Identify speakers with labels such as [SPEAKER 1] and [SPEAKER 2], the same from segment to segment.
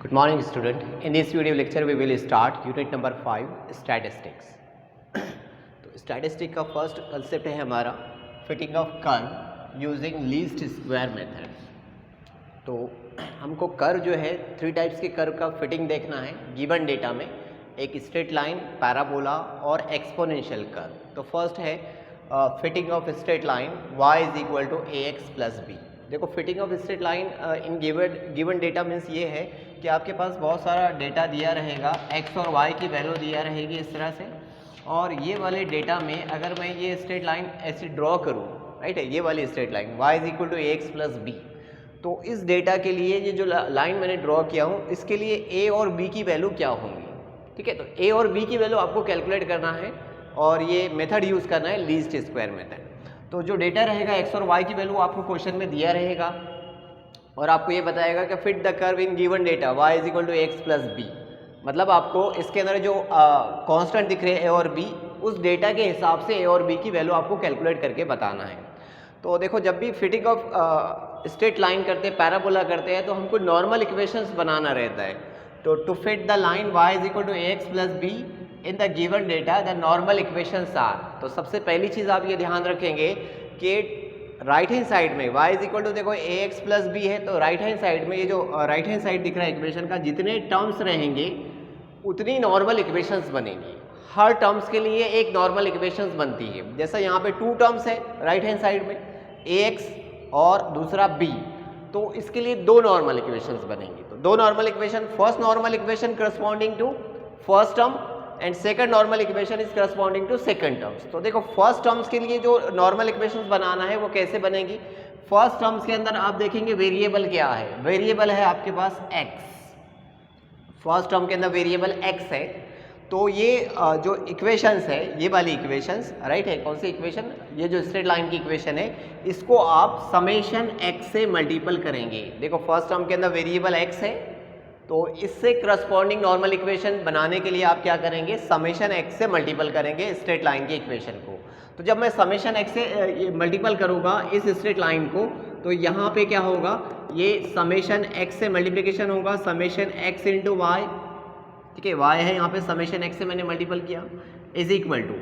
[SPEAKER 1] Good morning student. In this video lecture we will start unit number 5 statistics. तो statistic का first concept है हमारा fitting of curve using least square method. तो हमको curve जो है 3 टाइप्स के कर्व का फिटिंग देखना है गिवन डेटा में. एक स्ट्रेट लाइन, पैराबोला और एक्सपोनेंशियल कर्व. तो फर्स्ट है fitting of straight line y is equal to ax plus b. देखो fitting of straight line in given data means ये है कि आपके पास बहुत सारा डेटा दिया रहेगा, x और y की वैल्यू दिया रहेगी इस तरह से, और ये वाले डेटा में अगर मैं ये स्ट्रेट लाइन ऐसे ड्रॉ करूँ, राइट है, ये वाली straight line y is equal to ax plus b. तो इस डेटा के लिए ये जो लाइन मैंने ड्रॉ किया हूँ इसके लिए a और b की वैल्यू क्या होंगी. ठीक है, तो a और b की वैल्यू आपको कैलकुलेट करना है और ये मेथड यूज़ करना है लीस्ट स्क्वायर मेथड. तो जो डेटा रहेगा x और y की वैल्यू आपको क्वेश्चन में दिया रहेगा और आपको ये बताएगा कि fit the curve in given data y is equal to x plus b. मतलब आपको इसके अंदर जो कांस्टेंट दिख रहे हैं a और b, उस डेटा के हिसाब से a और b की वैल्यू आपको कैलकुलेट करके बताना है. तो देखो जब भी फिटिंग ऑफ स्ट्रेट लाइन करते हैं, पैराबोला करते हैं, तो हमको नॉर्मल इक्वेशंस बनाना रहता है. तो to fit the line y is equal to x plus b in the given data the normal equations are. तो सबसे पहली चीज़ आप ये ध्यान रखेंगे कि राइट हैंड साइड में y इज इक्वल टू देखो ax प्लस बी है, तो राइट हैंड साइड में ये जो राइट हैंड साइड दिख रहा है इक्वेशन का, जितने टर्म्स रहेंगे उतनी नॉर्मल इक्वेशंस बनेंगी. हर टर्म्स के लिए एक नॉर्मल इक्वेशंस बनती है. जैसा यहाँ पे 2 टर्म्स है राइट हैंड साइड में, ax और दूसरा b, तो इसके लिए 2 नॉर्मल इक्वेशंस बनेंगी. तो 2 normal equation, first normal equation corresponding to first term and second normal equation is corresponding to second terms. तो देखो फर्स्ट टर्म्स के लिए जो नॉर्मल इक्वेशंस बनाना है वो कैसे बनेगी. फर्स्ट टर्म्स के अंदर आप देखेंगे वेरिएबल क्या है. वेरिएबल है आपके पास x. फर्स्ट टर्म के अंदर वेरिएबल x है. तो ये जो इक्वेशंस है, ये वाली इक्वेशंस, राइट है, कौन सी इक्वेशन, ये जो स्ट्रेट लाइन की इक्वेशन है, इसको आप समेशन x से मल्टीपल करेंगे. देखो फर्स्ट टर्म के अंदर वेरिएबल x है, तो इससे करस्पॉन्डिंग नॉर्मल इक्वेशन बनाने के लिए आप क्या करेंगे, समेशन x से मल्टीपल करेंगे स्ट्रेट लाइन की इक्वेशन को. तो जब मैं समेशन x से मल्टीपल करूँगा इस स्ट्रेट लाइन को, तो यहाँ पे क्या होगा, ये समेशन x से मल्टीप्लिकेशन होगा, समेशन x इंटू वाई. ठीक है, y है यहाँ पे, समेशन x से मैंने मल्टीपल किया, is equal to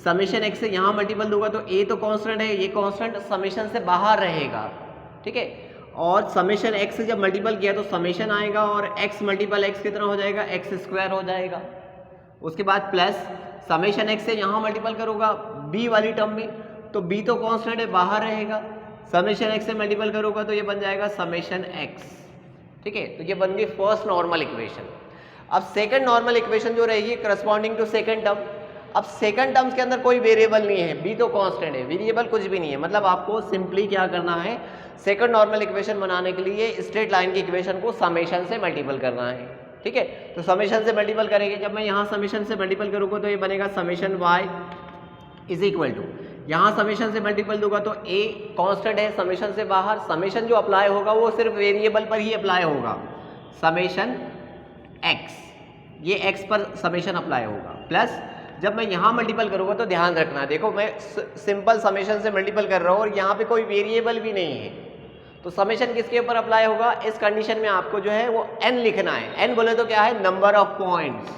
[SPEAKER 1] summation x से यहाँ मल्टीपल दूंगा तो a तो कांस्टेंट है, ये कांस्टेंट समेशन से बाहर रहेगा. ठीक है, और समेशन x से जब मल्टीपल किया तो समेशन आएगा और x मल्टीपल x कितना हो जाएगा, x स्क्वायर हो जाएगा. उसके बाद प्लस समेशन x से यहाँ मल्टीपल करूँगा b वाली टर्म में, तो b तो कांस्टेंट है, बाहर रहेगा. समेशन x से मल्टीपल करूँगा तो ये बन जाएगा समेशन x. ठीक है, तो ये बन गई फर्स्ट नॉर्मल इक्वेशन. अब सेकंड नॉर्मल इक्वेशन जो रहेगी करस्पॉन्डिंग टू सेकंड टर्म. अब सेकंड टर्म्स के अंदर कोई वेरिएबल नहीं है, b तो कांस्टेंट है, वेरिएबल कुछ भी नहीं है. मतलब आपको सिंपली क्या करना है, सेकंड नॉर्मल इक्वेशन बनाने के लिए स्ट्रेट लाइन की इक्वेशन को समेशन से मल्टीपल करना है. ठीक है, तो समेशन से मल्टीपल करेंगे. जब मैं यहाँ समेशन से मल्टीपल करूँगा तो ये बनेगा summation y is equal to, यहाँ समेशन से मल्टीपल दूंगा तो a कांस्टेंट है, समेशन से बाहर, समेशन जो अप्लाई होगा वो सिर्फ वेरिएबल पर ही अप्लाई होगा, समेशन x, ये x पर समेशन अप्लाई होगा. प्लस जब मैं यहाँ मल्टीपल करूँगा तो ध्यान रखना, देखो मैं सिंपल समेशन से मल्टीपल कर रहा हूँ और यहाँ पे कोई वेरिएबल भी नहीं है, तो समेशन किसके ऊपर अप्लाई होगा, इस कंडीशन में आपको जो है वो n लिखना है. n बोले तो क्या है, नंबर ऑफ पॉइंट्स.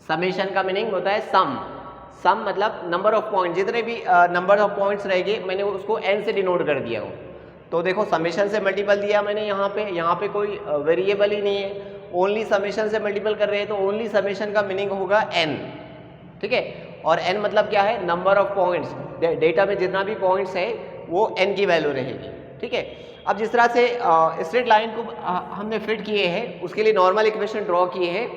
[SPEAKER 1] समेशन का मीनिंग होता है सम. सम मतलब नंबर ऑफ पॉइंट, जितने भी नंबर ऑफ पॉइंट्स रहेंगे मैंने उसको n से डिनोट कर दिया हूँ. तो देखो समेशन से मल्टीपल दिया मैंने, यहाँ पे कोई वेरिएबल ही नहीं है, ओनली समेशन से मल्टीपल कर रहे हैं, तो ओनली समेशन का मीनिंग होगा n. ठीक है, और n मतलब क्या है, नंबर ऑफ पॉइंट्स. डेटा में जितना भी पॉइंट्स है वो n की वैल्यू रहेगी. ठीक है, अब जिस तरह से स्ट्रेट लाइन को हमने फिट किए हैं, उसके लिए नॉर्मल इक्वेशन ड्रॉ किए हैं,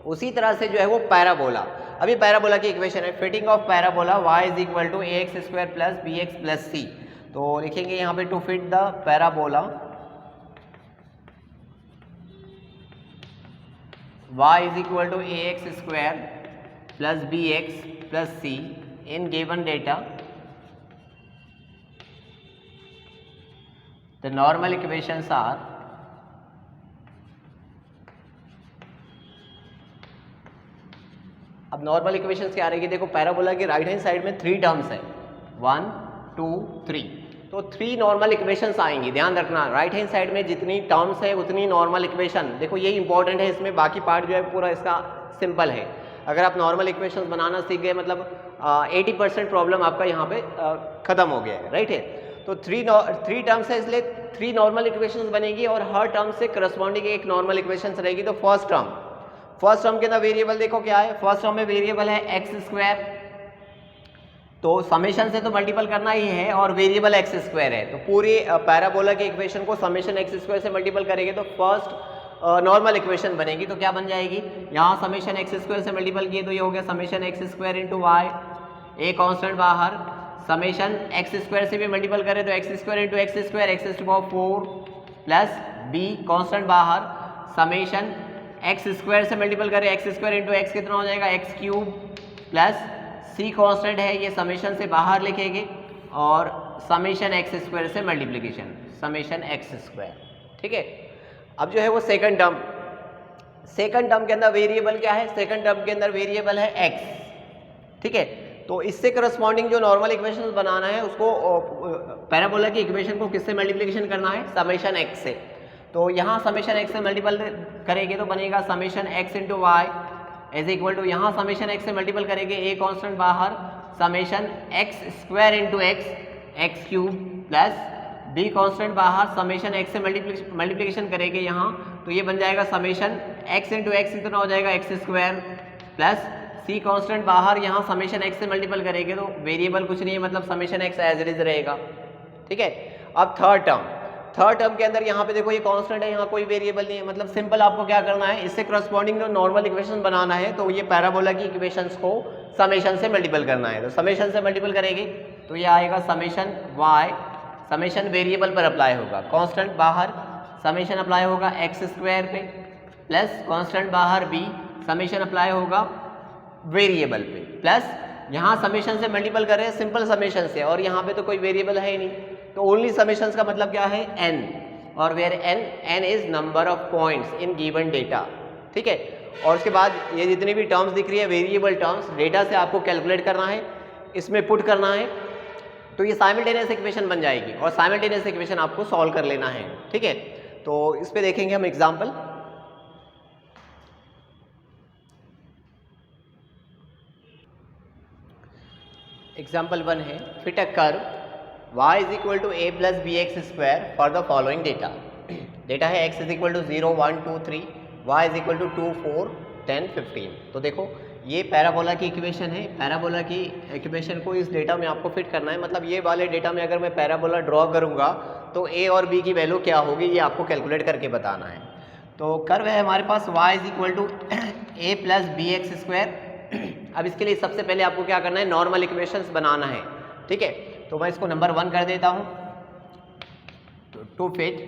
[SPEAKER 1] उसी तरह से जो है वो पैराबोला. अभी पैराबोला की इक्वेशन है, fitting of parabola y is equal to ax square plus bx plus c. तो लिखेंगे यहाँ पे to fit the parabola y is equal to ax square plus bx plus c in given data the normal equations are अब normal equations क्या रहेगी, देखो parabola के right hand side में 3 टर्म्स है, 1 2 3. तो 3 नॉर्मल इक्वेशंस आएंगी, ध्यान रखना। राइट हैंड साइड में जितनी टर्म्स है उतनी नॉर्मल इक्वेशन, देखो ये इंपॉर्टेंट है इसमें, बाकी पार्ट जो है पूरा इसका सिंपल है। अगर आप नॉर्मल इक्वेशंस बनाना सीख गए मतलब 80% प्रॉब्लम आपका यहाँ पे खत्म हो गया है, राइट है। तो 3 टर्म्स है इसलिए 3 नॉर्मल इक्वेशंस बनेगी और हर टर्म से करस्पॉन्डिंग एक नॉर्मल इक्वेशन रहेगी। तो फर्स्ट टर्म के अंदर वेरिएबल देखो क्या है, फर्स्ट टर्म में वेरिएबल है एक्स स्क्वायर, तो समेशन से तो मल्टीपल करना ही है और वेरिएबल एक्स स्क्वायर है, तो पूरी पैराबोला के इक्वेशन को समेशन एक्स स्क्वायर से मल्टीपल करेंगे तो फर्स्ट नॉर्मल इक्वेशन बनेगी। तो क्या बन जाएगी, यहाँ समेशन एक्स स्क्वायर से मल्टीपल किए तो ये हो गया summation x square into y, A constant बाहर, समेशन एक्स स्क्वायर से भी मल्टीपल करें तो x square into x square x to power 4 plus B constant बाहर, समेशन एक्स स्क्वायर से मल्टीपल करें एक्स स्क्वायर इंटू एक्स कितना हो जाएगा x cube plus C constant है ये समेशन से बाहर लिखेंगे और समेशन एक्स स्क्वायर से मल्टीप्लिकेशन समेशन एक्स स्क्वायर, ठीक है। अब जो है वो सेकंड टर्म के अंदर वेरिएबल क्या है, सेकंड टर्म के अंदर वेरिएबल है एक्स, ठीक है। तो इससे करस्पॉन्डिंग जो नॉर्मल इक्वेशन बनाना है उसको पैराबोला की इक्वेशन को किससे मल्टीप्लिकेशन करना है, समेशन एक्स से। तो यहाँ समेशन एक्स से मल्टीपल करेंगे तो बनेगा summation x into y is equal to, यहाँ समेशन एक्स से मल्टीपल करेंगे ए कांस्टेंट बाहर, summation x square into x cube plus B constant बाहर, समेशन एक्स से मल्टीप्लिकेशन करेंगे यहाँ तो ये बन जाएगा समेशन एक्स इंटू एक्स इतना हो जाएगा x square plus C constant बाहर, यहाँ समेशन एक्स से मल्टीपल करेंगे तो वेरिएबल कुछ नहीं है मतलब summation x as it is रहेगा, ठीक है। अब थर्ड टर्म के अंदर यहाँ पे देखो ये कांस्टेंट है, यहाँ कोई वेरिएबल नहीं है, मतलब सिंपल आपको क्या करना है, इससे करस्पॉन्डिंग जो नॉर्मल इक्वेशन बनाना है तो ये पैराबोला की इक्वेशंस को समेशन से मल्टीपल करना है। तो समेशन से मल्टीपल करेंगे तो ये आएगा समेशन वाई, समेशन वेरिएबल पर अप्लाई होगा, कांस्टेंट बाहर समेशन अप्लाई होगा एक्स स्क्वायर पे प्लस कांस्टेंट बाहर बी समेशन अप्लाई होगा वेरिएबल पे प्लस यहाँ समेशन से मल्टीपल कर रहे हैं सिंपल समेशन से और यहाँ पे तो कोई वेरिएबल है ही नहीं, तो ओनली समेशन का मतलब क्या है n, और where n is number of points in given data, ठीक है। और उसके बाद ये जितनी भी टर्म्स दिख रही है वेरिएबल टर्म्स डेटा से आपको कैलकुलेट करना है, इसमें पुट करना है तो ये साइमल्टेनियस इक्वेशन बन जाएगी और साइमल्टेनियस इक्वेशन आपको सॉल्व कर लेना है, ठीक है। तो इस पे देखेंगे हम एग्जाम्पल। एग्जाम्पल 1 है fit a curve y is equal to A plus B x square for the following data. Data है x is equal to 0 1 2 3, y is equal to 2 4 10 15। तो देखो ये पैराबोला की इक्वेशन है, पैराबोला की इक्वेशन को इस डेटा में आपको फिट करना है, मतलब ये वाले डेटा में अगर मैं पैराबोला ड्रॉ करूँगा तो a और b की वैल्यू क्या होगी ये आपको कैलकुलेट करके बताना है। तो कर्व है हमारे पास y is equal to A plus B x square. अब इसके लिए सबसे पहले आपको क्या करना है, नॉर्मल इक्वेशंस बनाना है, ठीक है। तो मैं इसको नंबर 1 कर देता हूँ। तो to fit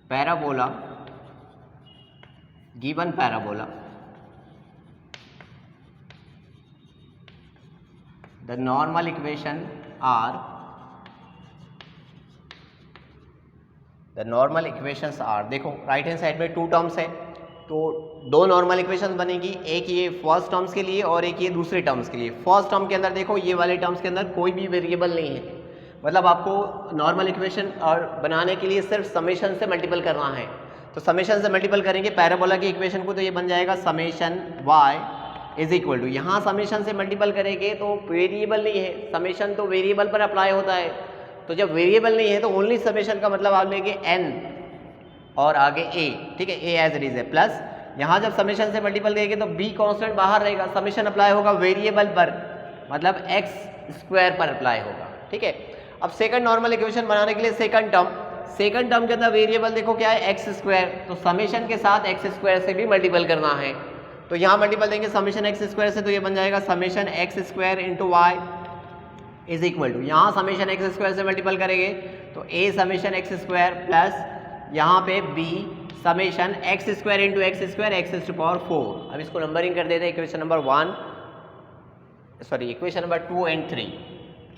[SPEAKER 1] parabola given parabola the normal equation are देखो राइट हैंड साइड में 2 टर्म्स है तो 2 नॉर्मल इक्वेशंस बनेगी, एक ये फर्स्ट टर्म्स के लिए और एक ये दूसरे टर्म्स के लिए। फर्स्ट टर्म के अंदर देखो ये वाले टर्म्स के अंदर कोई भी वेरिएबल नहीं है, मतलब आपको नॉर्मल इक्वेशन और बनाने के लिए सिर्फ समेशन से मल्टीपल करना है। तो समेशन से मल्टीपल करेंगे पैराबोला की इक्वेशन को तो ये बन जाएगा summation y is equal to, यहाँ समेशन से मल्टीपल करेंगे तो वेरिएबल नहीं है, समेशन तो वेरिएबल पर अप्लाई होता है, तो जब वेरिएबल नहीं है तो ओनली समेशन का मतलब आप लेंगे n और आगे a, ठीक है, a एज इट इज है प्लस यहाँ जब समेशन से मल्टीपल देंगे तो b कांस्टेंट बाहर रहेगा, समेशन अप्लाई होगा वेरिएबल पर मतलब x स्क्वायर पर अप्लाई होगा, ठीक है। अब सेकंड नॉर्मल इक्वेशन बनाने के लिए सेकंड टर्म के अंदर वेरिएबल देखो क्या है एक्स स्क्वायर, तो समेशन के साथ एक्स स्क्वायर से भी मल्टीपल करना है, तो यहाँ मल्टीपल देंगे समेशन एक्स स्क्वायर से तो ये बन जाएगा summation x square into y is equal to, यहाँ समेशन एक्स स्क्वायर से मल्टीपल करेंगे तो a summation x square plus यहाँ पे b summation x square into x square x to power 4। अब इसको नंबरिंग कर देते हैं, equation number 2 and 3,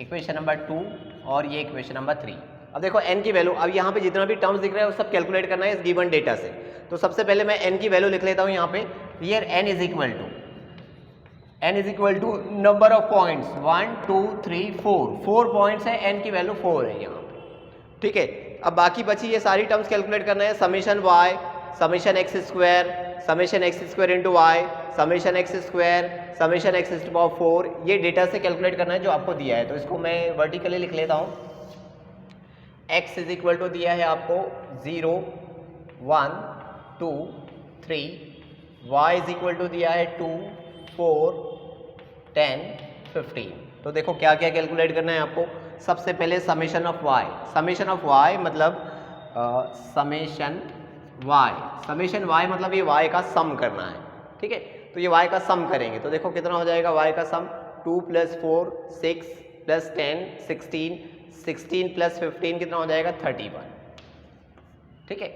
[SPEAKER 1] equation number 2 और ये इक्वेशन नंबर 3। अब देखो n की वैल्यू, अब यहाँ पे जितना भी टर्म्स दिख रहा है वो सब कैलकुलेट करना है इस गिवन डेटा से। तो सबसे पहले मैं n की वैल्यू लिख लेता हूँ यहाँ पे, here n is equal to n is equal to number of points 1 2 3 4 points है, n की वैल्यू 4 है यहाँ पे, ठीक है। अब बाकी बची ये सारी टर्म्स कैलकुलेट करना है, summation y, summation x square, summation x square into y, summation x square, summation x to power 4, ये डेटा से कैलकुलेट करना है जो आपको दिया है। तो इसको मैं वर्टिकली लिख लेता हूँ। x इज इक्वल टू दिया है आपको 0 1 2 3, y इज इक्वल टू दिया है 2 4 10 15। तो देखो क्या क्या कैलकुलेट करना है आपको। सबसे पहले summation of y, summation of y मतलब समेशन y मतलब ये y का सम करना है, ठीक है। तो ये y का सम करेंगे तो देखो कितना हो जाएगा y का सम, 2 + 4 6 + 10 16, 16 + 15 कितना हो जाएगा 31, ठीक है।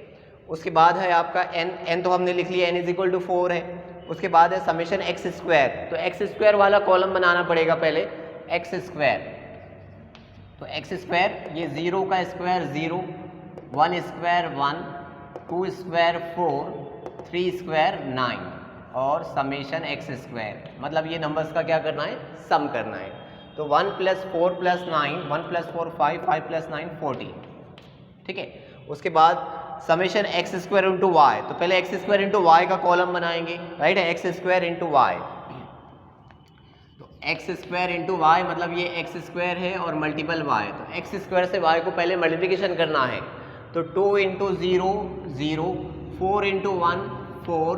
[SPEAKER 1] उसके बाद है आपका n तो हमने लिख लिया, n इज इक्वल टू 4 है। उसके बाद है समेशन x स्क्वायर, तो x स्क्वायर वाला कॉलम बनाना पड़ेगा पहले, x स्क्वायर, तो x स्क्वायर ये 0 का स्क्वायर 0, 1 स्क्वायर 1, 2 स्क्वायर 4, 3 स्क्वायर 9 और समेशन x स्क्वायर, मतलब ये नंबर्स का क्या करना है, सम करना है। तो 1 + 4 + 9, 1 + 4 5, 5 + 9 14, ठीक है। उसके बाद summation x square into y, तो पहले x स्क्वायर इंटू वाई का कॉलम बनाएंगे, राइट है, x स्क्वायर इंटू वाई, तो x स्क्वायर इंटू वाई मतलब ये x स्क्वायर है और मल्टीपल y, तो x स्क्वायर से y को पहले मल्टीप्लिकेशन करना है, तो 2 × 0 0, 4 × 1 4,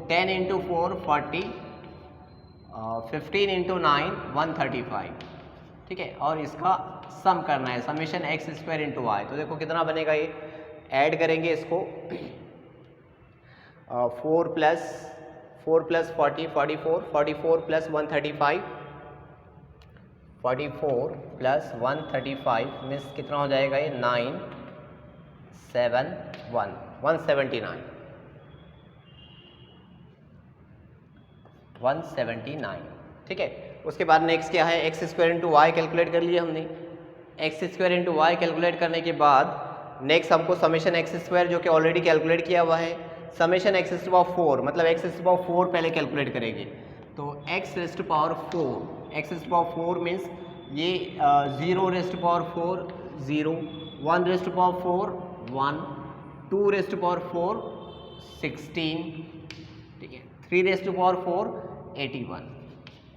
[SPEAKER 1] 10 × 4 40, 15 × 9 135, ठीक है। और इसका सम करना है, summation x square into y, तो देखो कितना बनेगा, ये ऐड करेंगे इसको 4 + 40 44, 44 + 135, 44 + 135 मीन्स कितना हो जाएगा ये 9 7 1 179, 179, ठीक है। उसके बाद नेक्स्ट क्या है, x square into y calculate कर लिया हमने। x square into y calculate करने के बाद नेक्स्ट हमको समेशन x स्क्वायर जो कि ऑलरेडी कैलकुलेट किया हुआ है, समेशन x टू पावर 4 मतलब x टू पावर 4 पहले कैलकुलेट करेंगे, तो x to power 4, x to power 4 means ये 0 to power 4 0, 1 to power 4 1, 2 to power 4 16, ठीक है, 3 टू पावर 4 81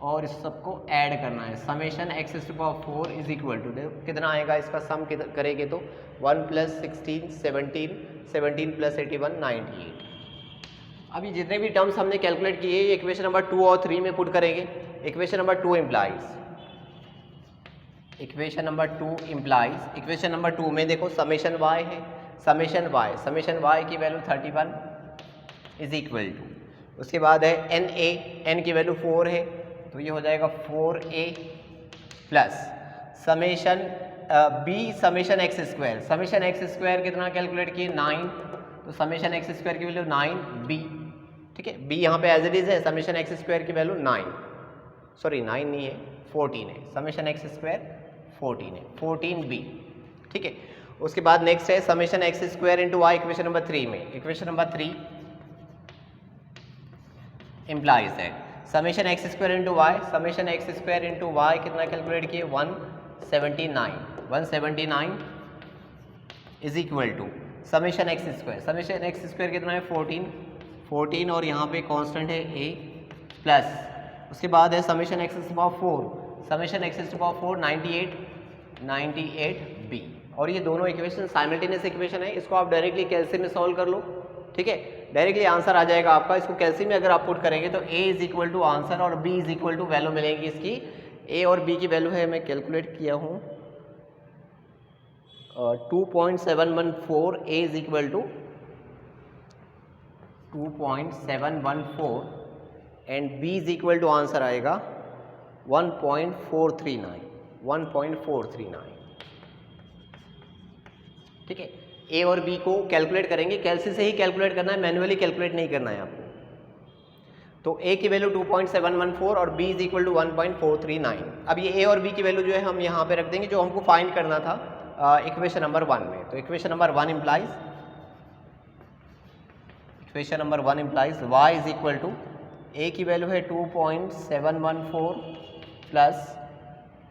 [SPEAKER 1] और इस सबको ऐड करना है। Summation x to power 4 is equal to कितना आएगा, इसका सम करेंगे तो 1 + 16 17, 17 + 81 98। अभी जितने भी टर्म्स हमने कैलकुलेट किए ये इक्वेशन नंबर 2 और 3 में पुट करेंगे। Equation number 2 implies, equation number 2 implies, equation number 2 में देखो समेशन y है, समेशन y की वैल्यू 31 इज इक्वल टू, उसके बाद है n की वैल्यू 4 है, तो ये हो जाएगा 4a plus summation b summation x square, summation x square कितना कैलकुलेट किए 9, तो समेशन x स्क्वायर की वैल्यू 9b, ठीक है। b यहाँ पे एज इट इज है, समेशन x स्क्वायर की वैल्यू 9 नहीं है 14 है, समेशन x स्क्वायर 14 है, 14b, ठीक है। उसके बाद नेक्स्ट है summation x square into y, equation number 3 में, इक्वेशन नंबर 3 इम्प्लाइज है summation x square into y, summation x square into y कितना कैलकुलेट किए 179 is equal to summation x square, summation x square कितना है 14 और यहाँ पे कांस्टेंट है a प्लस, उसके बाद है summation x to power 4, summation x to power 4 98b, और ये दोनों इक्वेशन साइमल्टेनियस इक्वेशन है, इसको आप डायरेक्टली कैल्सी में सॉल्व कर लो, ठीक है, डायरेक्टली आंसर आ जाएगा आपका। इसको कैल्सी में अगर आप पुट करेंगे तो a is equal to answer और b is equal to value मिलेंगी इसकी, a और b की वैल्यू है मैं कैलकुलेट किया हूँ 2.714, a is equal to 2.714 and b is equal to answer आएगा 1.439, ठीक है। ए और बी को कैलकुलेट करेंगे, कैल्सी से ही कैलकुलेट करना है, मैन्युअली कैलकुलेट नहीं करना है आपको। तो ए की वैल्यू 2.714 और बी इज इक्वल टू 1.439। अब ये ए और बी की वैल्यू जो है हम यहाँ पे रख देंगे जो हमको फाइंड करना था इक्वेशन नंबर 1 में। तो equation number 1 implies y is equal to A की वैल्यू है 2.714 प्लस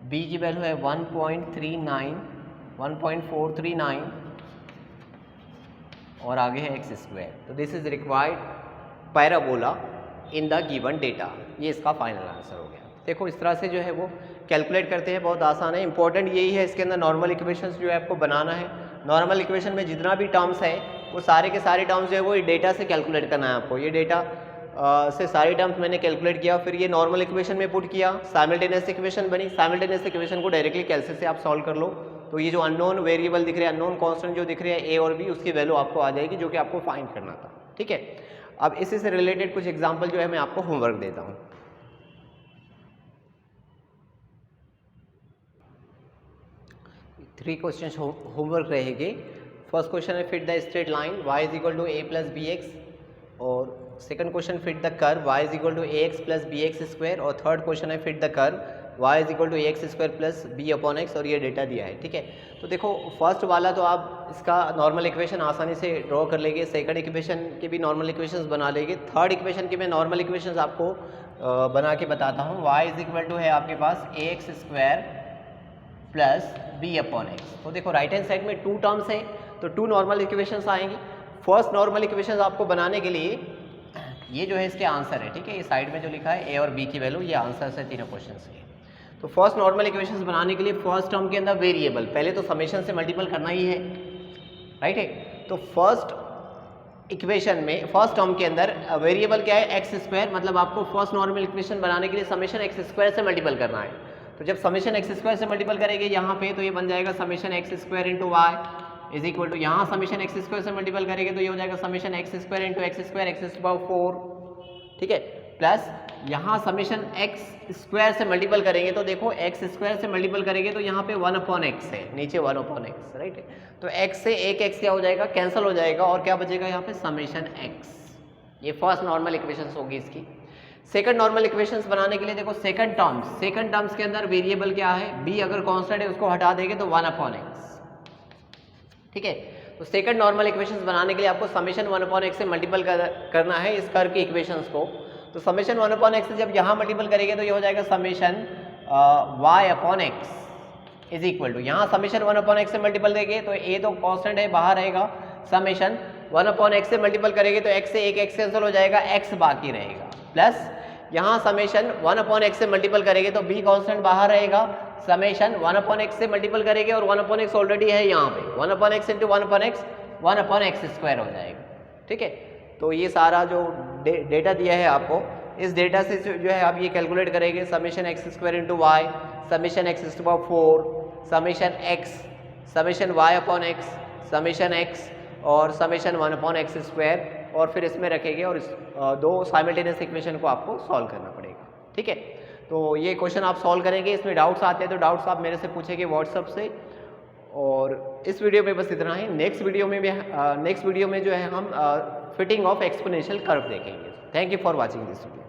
[SPEAKER 1] बी की वैल्यू है 1.439 और आगे है एक्स स्क्वायर। तो this is required parabola in the given data. ये इसका फाइनल आंसर हो गया। देखो इस तरह से जो है वो कैलकुलेट करते हैं, बहुत आसान है। इंपॉर्टेंट यही है इसके अंदर नॉर्मल इक्वेशंस जो है आपको बनाना है। नॉर्मल इक्वेशन में जितना भी टर्म्स है वो सारे के सारे टर्म्स जो है वो डेटा से कैलकुलेट करना है आपको। ये डेटा से सारे टर्म्स मैंने कैलकुलेट किया, फिर ये नॉर्मल इक्वेशन में पुट किया, साइमल्टेनियस इक्वेशन बनी। साइमल्टेनियस इक्वेशन को डायरेक्टली कैलकुलेट से आप सॉल्व कर लो। तो ये जो अननोन वेरिएबल दिख रहे हैं, अननोन कांस्टेंट जो दिख रहे हैं ए और बी, उसकी वैल्यू आपको आ जाएगी जो कि आपको फाइंड करना था। ठीक है, अब इसी से रिलेटेड कुछ एग्जांपल जो है मैं आपको होमवर्क देता हूँ। थ्री क्वेश्चन होमवर्क रहेंगे। फर्स्ट क्वेश्चन है fit the straight line y is equal to A plus B X, और second question fit the curve y is equal to A X plus B x square, और third question है fit the curve y is equal to A X square plus B upon X, और ये data दिया है। ठीक है, तो देखो फर्स्ट वाला तो आप इसका नॉर्मल इक्वेशन आसानी से ड्रॉ कर लेंगे, सेकंड इक्वेशन के भी नॉर्मल इक्वेशंस बना लेंगे, थर्ड इक्वेशन के मैं नॉर्मल इक्वेशंस आपको बना के बताता हूँ। y इज इक्वल टू है आपके पास A X square plus B upon X. तो देखो राइट हैंड साइड में टू टर्म्स है तो टू नॉर्मल इक्वेशंस आएंगी। फर्स्ट नॉर्मल इक्वेशंस आपको बनाने के लिए ये जो है इसके आंसर है। ठीक है, ये साइड में जो लिखा है ए और बी की वैल्यू, ये आंसर है तीनों क्वेश्चंस के। तो फर्स्ट नॉर्मल इक्वेशंस बनाने के लिए फर्स्ट टर्म के अंदर वेरिएबल पहले तो समेशन से मल्टीपल करना ही है, राइट है। तो फर्स्ट इक्वेशन में फर्स्ट टर्म के अंदर वेरिएबल क्या है, एक्स स्क्वायर, मतलब आपको फर्स्ट नॉर्मल इक्वेशन बनाने के लिए समेशन एक्स स्क्वायर से मल्टीपल करना है। तो जब समेशन एक्स स्क्वायर से मल्टीपल करेंगे यहाँ पे, तो ये बन जाएगा summation x square into y is equal to, यहाँ समेशन एक्स स्क्वायर से मल्टीपल करेंगे तो ये हो जाएगा summation x square into x square x to power 4। ठीक है, प्लस यहाँ समेशन एक्स स्क्वायर से मल्टीपल करेंगे तो देखो एक्स स्क्वायर से मल्टीपल करेंगे तो यहाँ पे 1 अपॉन एक्स है, नीचे 1 अपॉन एक्स, राइट है। तो एक्स से एक एक्स क्या हो जाएगा, कैंसिल हो जाएगा, और क्या बचेगा यहाँ पे समेशन एक्स। ये फर्स्ट नॉर्मल इक्वेशन होगी इसकी। सेकंड नॉर्मल इक्वेशंस बनाने के लिए देखो सेकंड टर्म्स के अंदर वेरिएबल क्या है, b अगर कांस्टेंट है उसको हटा देंगे तो 1 अपॉन एक्स। ठीक है, तो सेकंड नॉर्मल इक्वेशंस बनाने के लिए आपको समेशन 1 अपॉन एक्स से मल्टीपल करना है इस कर्व की इक्वेशंस को। तो समेशन 1 अपॉन एक्स से जब यहाँ मल्टीपल करेंगे तो ये हो जाएगा summation y upon x is equal to, यहाँ समेशन 1 अपॉन एक्स से मल्टीपल देंगे तो a तो कांस्टेंट है बाहर रहेगा, समेशन 1 अपॉन एक्स से मल्टीपल करेंगे तो x से एक x कैंसिल हो जाएगा, x बाकी रहेगा, प्लस यहाँ समेशन 1 अपॉन एक्स से मल्टीपल करेंगे तो b कांस्टेंट बाहर रहेगा, समेशन 1 अपॉन एक्स से मल्टीपल करेंगे और 1 अपॉन एक्स ऑलरेडी है यहाँ पे, 1 upon x into 1 upon x 1 upon x square हो जाएगा। ठीक है, तो ये सारा जो डेटा दिया है आपको, इस डेटा से जो है आप ये कैलकुलेट करेंगे summation x square into y, summation x to power 4, summation x, summation y upon x, summation x और समेशन 1 अपॉन एक्स स्क्वायर, और फिर इसमें रखेंगे और इस दो साइमल्टेनियस इक्वेशन को आपको सॉल्व करना पड़ेगा। ठीक है, तो ये क्वेश्चन आप सॉल्व करेंगे, इसमें डाउट्स आते हैं तो डाउट्स आप मेरे से पूछेंगे व्हाट्सअप से। और इस वीडियो में बस इतना ही। नेक्स्ट वीडियो में जो है हम फिटिंग ऑफ एक्सपोनेंशियल कर्व देखेंगे। Thank you for watching this video.